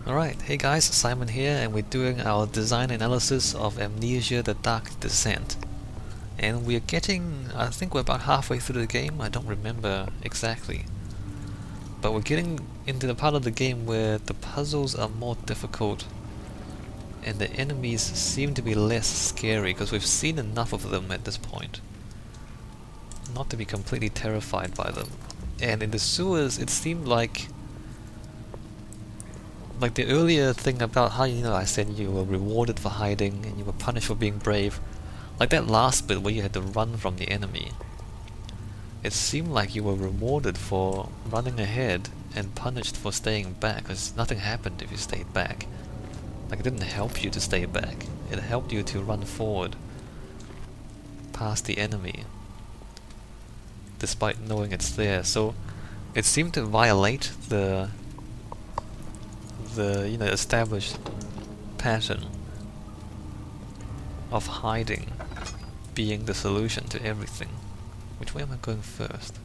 Alright, hey guys, Simon here, and we're doing our design analysis of Amnesia: The Dark Descent. And we're getting, I think we're about halfway through the game, I don't remember exactly. But we're getting into the part of the game where the puzzles are more difficult and the enemies seem to be less scary, because we've seen enough of them at this point not to be completely terrified by them. And in the sewers it seemed like the earlier thing about how, I said you were rewarded for hiding and you were punished for being brave. Like that last bit where you had to run from the enemy. It seemed like you were rewarded for running ahead and punished for staying back, because nothing happened if you stayed back. Like it didn't help you to stay back. It helped you to run forward past the enemy despite knowing it's there. So it seemed to violate the established pattern of hiding being the solution to everything. Which way am I going first?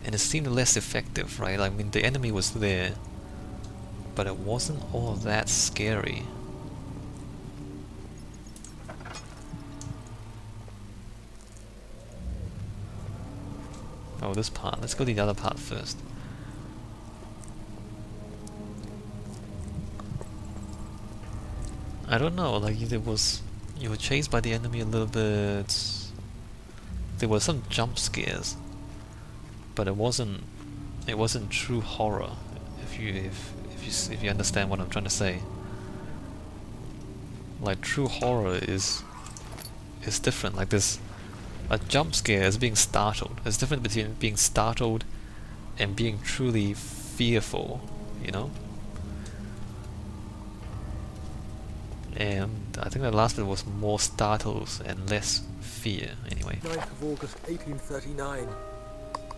And it seemed less effective, right? I mean, the enemy was there, but it wasn't all that scary. Oh, this part. Let's go to the other part first. I don't know, like you were chased by the enemy a little bit. There were some jump scares, but it wasn't true horror. If you understand what I'm trying to say. Like true horror is different. Like this, a jump scare is being startled. There's a difference between being startled and being truly fearful, you know? And I think the last bit was more startles and less fear, anyway. 9th of August 1839.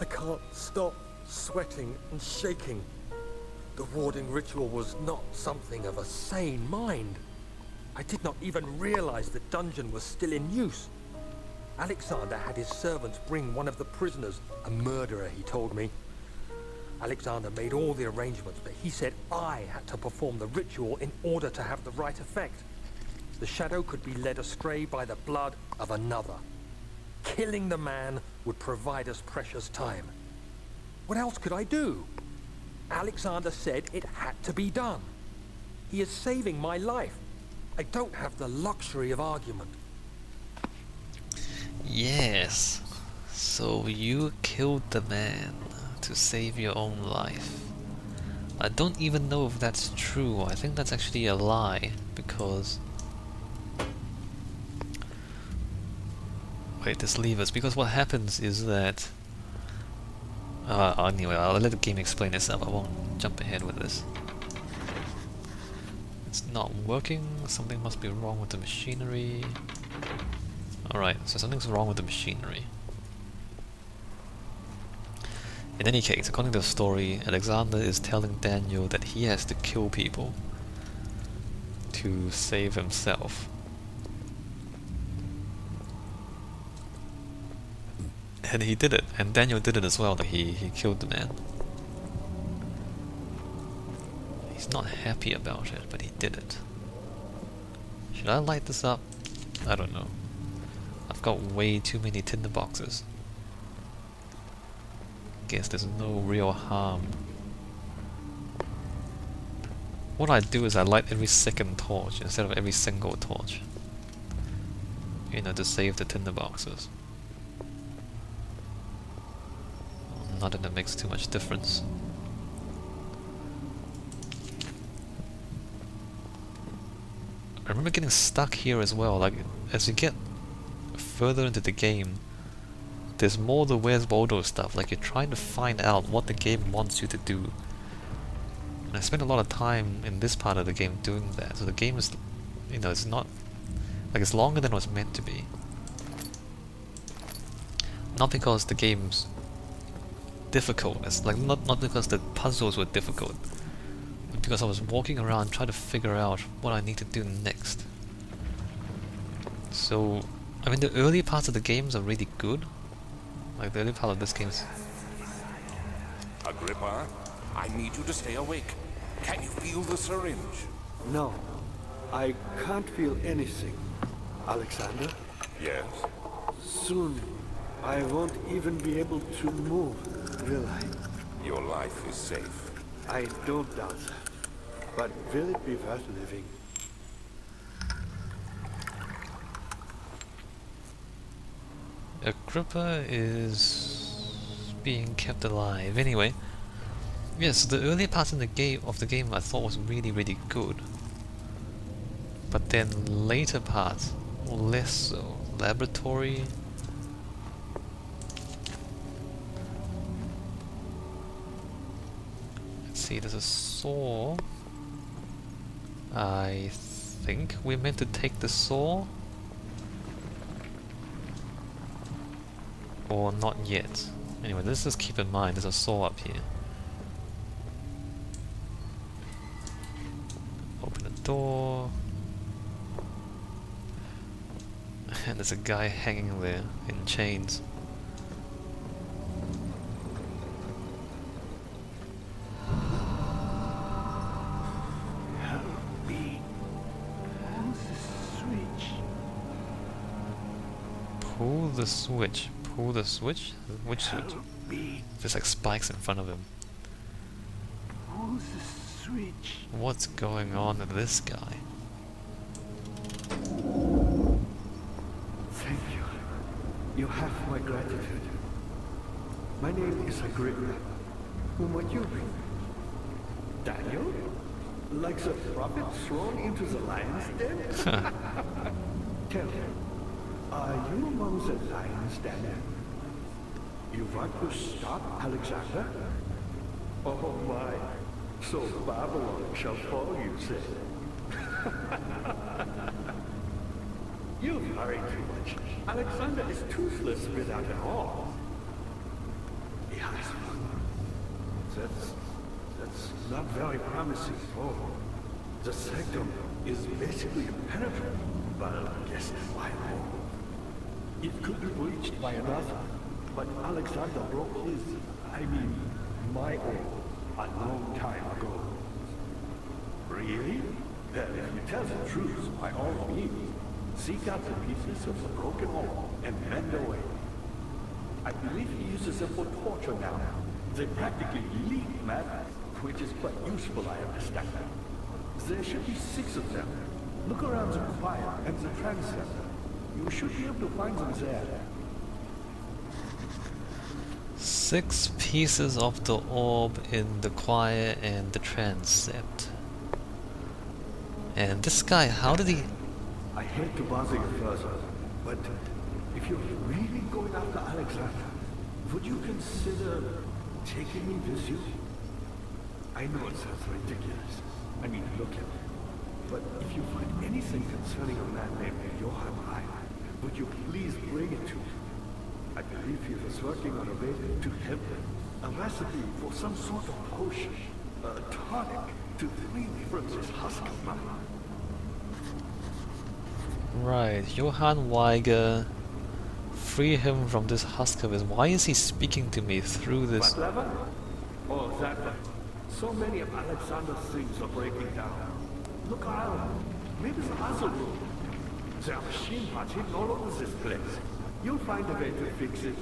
I can't stop sweating and shaking. The warding ritual was not something of a sane mind. I did not even realize the dungeon was still in use. Alexander had his servants bring one of the prisoners, a murderer, he told me. Alexander made all the arrangements, but he said I had to perform the ritual in order to have the right effect. The shadow could be led astray by the blood of another. Killing the man would provide us precious time. What else could I do? Alexander said it had to be done. He is saving my life. I don't have the luxury of argument. Yes. So you killed the man to save your own life. I don't even know if that's true. I think that's actually a lie, because... Wait, this levers, because what happens is that... anyway, I'll let the game explain itself. I won't jump ahead with this. It's not working. Something must be wrong with the machinery. Alright, so something's wrong with the machinery. In any case, according to the story, Alexander is telling Daniel that he has to kill people to save himself. And he did it, and Daniel did it as well. He killed the man. He's not happy about it, but he did it. Should I light this up? I don't know. I've got way too many tinder boxes. Guess there's no real harm. What I do is I light every second torch instead of every single torch. You know, to save the tinder boxes. Not that it makes too much difference. I remember getting stuck here as well. Like, as you get further into the game, there's more the Where's Waldo stuff. Like, you're trying to find out what the game wants you to do. And I spent a lot of time in this part of the game doing that. So the game is, it's not... Like, it's longer than it was meant to be. Not because the game's difficult. It's like not because the puzzles were difficult, but because I was walking around trying to figure out what I need to do next. So, I mean, the early parts of the games are really good. Like the early part of this game is... Agrippa, I need you to stay awake. Can you feel the syringe? No, I can't feel anything. Alexander, Yes? soon I won't even be able to move, will I? Your life is safe. I don't doubt that. But will it be worth living? Agrippa is being kept alive. Anyway, yes, the earlier parts in the game I thought was really good, but then later parts less so. Laboratory. Let's see. There's a saw. I think we're meant to take the saw. Or not yet. Anyway, let's just keep in mind there's a saw up here. Open the door. And there's a guy hanging there in chains. Help me. Pull the switch. Pull the switch. Pull the switch? Which switch? Help me. There's like spikes in front of him. Pull the switch. What's going on with this guy? Thank you. You have my gratitude. My name is Agrippa. Whom are you? Daniel? Like the prophet thrown into the lion's den? Tell me, are you among the lions, Daniel? You want to stop Alexander? Oh my, so Babylon shall fall, you say. You worry too much. Alexander is toothless without an awe. Yes, that's not very promising at all. The sectum is basically impenetrable, but guess why more? It could be breached by another, but Alexander broke my own, a long time ago. Really? Well, if you tell the truth, by all means, seek out the pieces of the broken wall and mend away. I believe he uses them for torture now. They practically leak matter, which is quite useful, I understand. There should be 6 of them. Look around the choir and the transept. You should be able to find them there. 6 pieces of the orb in the choir and the transept. And this guy, how did he... I hate to bother you further, but if you're really going after Alexander, would you consider taking me with you? I know it sounds ridiculous. I mean, look at me. But if you find anything concerning a man named Johann Reiner, would you please bring it to me? I believe he was working on a way to help him. A recipe for some sort of potion, a tonic to free me from this husk of mine. Right, Johann Weiger, free him from this husk of his. Why is he speaking to me through this? What lever? Oh, that one. So many of Alexander's things are breaking down. Look around. Maybe the other room. There are machine parts hidden all over this place. You'll find a way to fix it.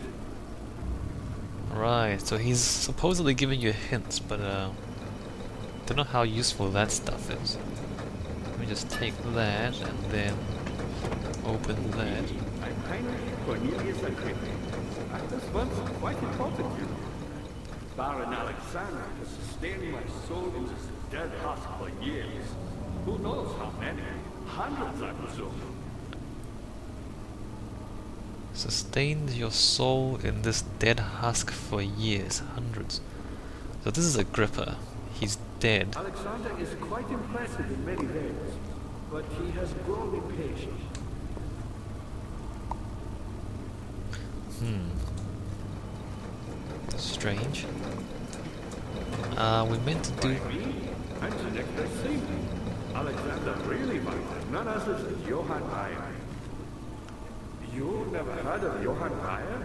Right, so he's supposedly giving you hints, but don't know how useful that stuff is. Let me just take that and then open that. I'm Heinrich Cornelius Agrippa. I was once quite important, you know. Baron Alexander has sustained my soul in this dead husk for years. Who knows how many? Hundreds, I presume. Sustained your soul in this dead husk for years, hundreds. So this is Agrippa. He's dead. Alexander is quite impressive in many ways, but he has grown impatient. Strange. We meant to do... I'm the next best thing. Alexander really might. None other than Johann Reiner. You never heard of Johann Reiner?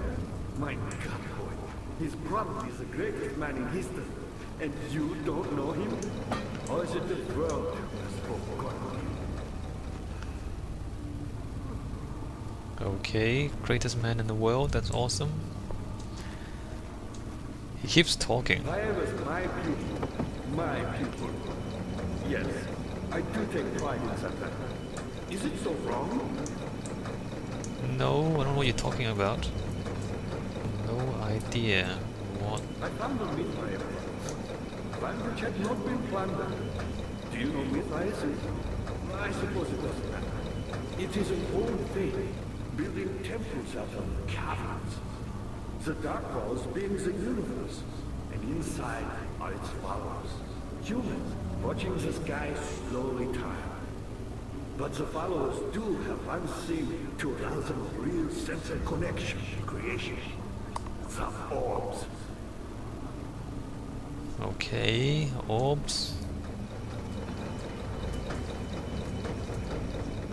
My God, boy. He's probably the greatest man in history. And you don't know him? Or is it the world has forgotten him? Okay, greatest man in the world, that's awesome. He keeps talking. Fire was my pupil. My pupil. Yes, I do take pride in that. Is it so wrong? No, I don't know what you're talking about. No idea. What? I found a Mithraeus. Land which had not been plundered. Do you know Mithraeus is? I suppose it doesn't matter. It is an old faith, building temples out of caverns. The dark walls being the universe, and inside are its followers. Humans, watching the sky slowly tire. But the followers do have one thing to arouse them a real sense of connection to creation. The orbs. Okay, orbs.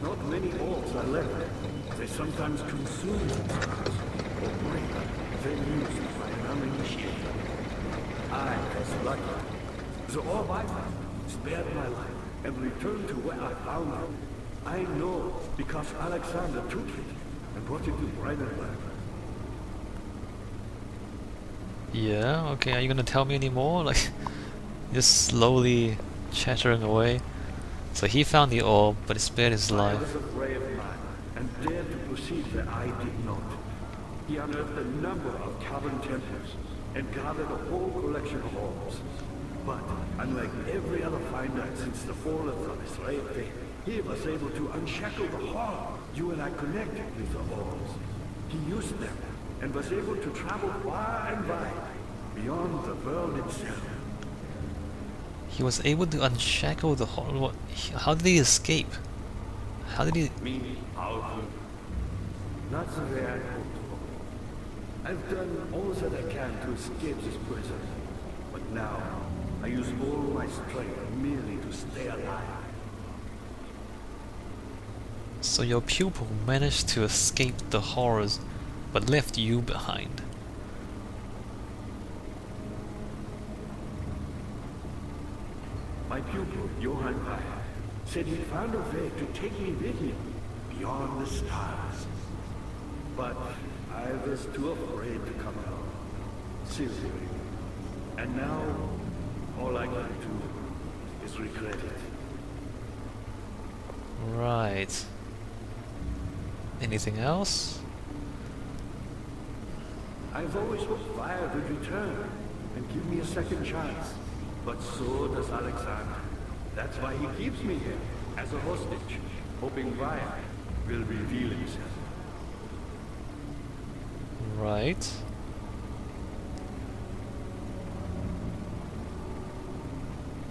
Not many orbs are left. They sometimes consume themselves, or break, then used by an uninitiated. I was lucky. The orb I found spared my life and returned to where I found it. I know because Alexander took it and brought it to Bridenberg. Yeah, okay, are you gonna tell me any more? Like, just slowly chattering away. So he found the orb, but it spared his I life. was a brave man and dared to proceed where I did not. He unearthed a number of cavern temples and gathered a whole collection of orbs. But unlike every other finder since the fall of the Israel faith, he was able to unshackle the heart. You and I connected with the orbs. He used them and was able to travel far and wide, beyond the world itself. He was able to unshackle the whole... How did he escape? How did he... Me, powerful. Not the way I hoped for. I've done all that I can to escape this prison. But now, I use all my strength merely to stay alive. So your pupil managed to escape the horrors, but left you behind. My pupil, Johann Weyer, said he found a way to take me with him beyond the stars. But I was too afraid to come along. Seriously. And now, all I can do is regret it. Right. Anything else? I've always hoped Fire would return and give me a second chance. But so does Alexander. That's why he keeps me here, as a hostage, hoping Fire will reveal himself. Right.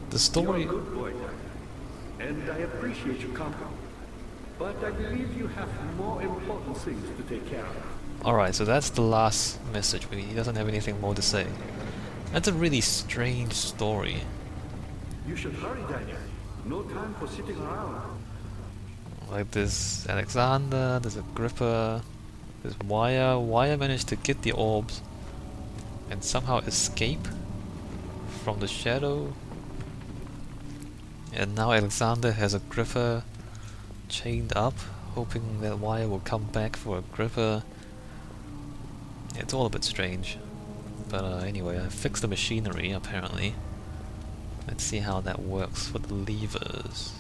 The story... You're a good boy, Dad, and I appreciate your company. But I believe you have more important things to take care of. Alright, so that's the last message. He doesn't have anything more to say. That's a really strange story. You should hurry, Daniel. No time for sitting around. Like there's Alexander, there's Agrippa, there's Wire. Wire managed to get the orbs and somehow escape from the shadow. And now Alexander has Agrippa chained up, hoping that Wire will come back for Agrippa. It's all a bit strange. But anyway, I fixed the machinery apparently. Let's see how that works for the levers.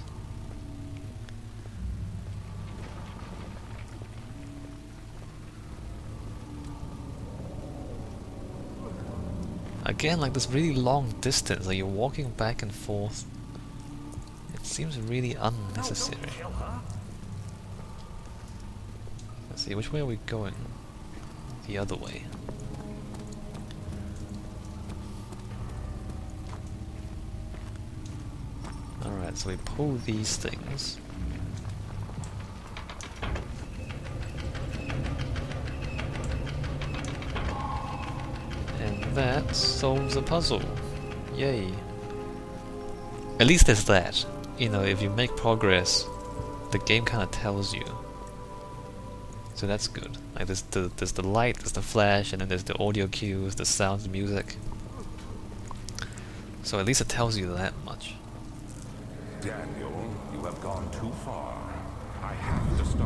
Again, like this really long distance, like you're walking back and forth. It seems really unnecessary. Let's see, which way are we going? The other way. Alright, so we pull these things. And that solves the puzzle. Yay. At least there's that. You know, if you make progress, the game kind of tells you. So that's good. Like there's the light, there's the flash, and then there's the audio cues, the sounds, the music. So at least it tells you that much. Daniel, you have gone too far. I have to stop